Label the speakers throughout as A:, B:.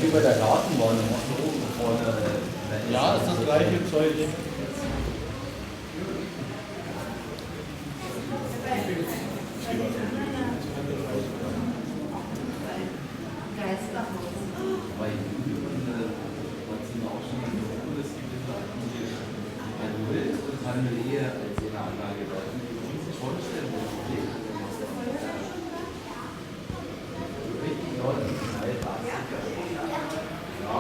A: wie bei der Gartenbahn, da machst du oben vorne.
B: Ja, ist das gleiche Zeug.
A: Aber ich trotzdem auch schon so cool, es gibt ein Wild und Handel eher als in der Anlage. Da muss ich vorstellen, wo es steht. Richtig Leute, nein,
B: Ja,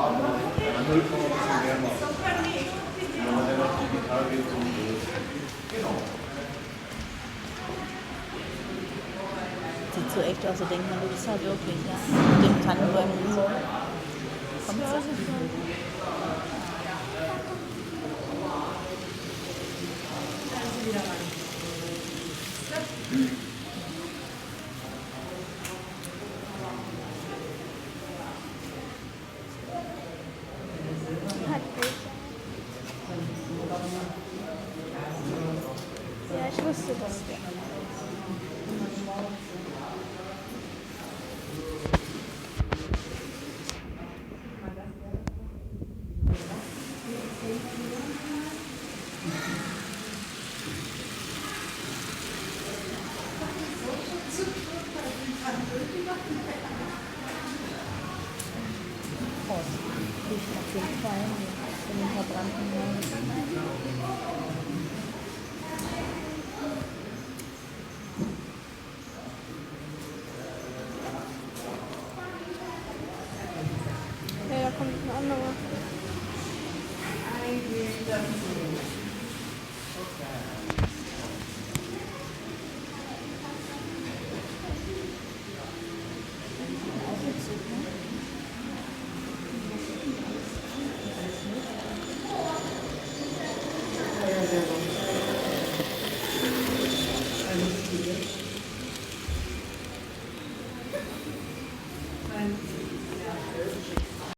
B: Handel kann man ein bisschen mehr machen. Wenn man dennoch digital geht, so gut.
A: genau.
C: Sieht so echt aus, da denkt man, du bist halt wirklich, ja. Mit den Tannenbäumen und so. Kommt so.
D: Ja, ich wusste das.
C: Oh, das riecht auf jeden Fall von den verbrannten Haus.
D: Ja, da kommt ein anderer.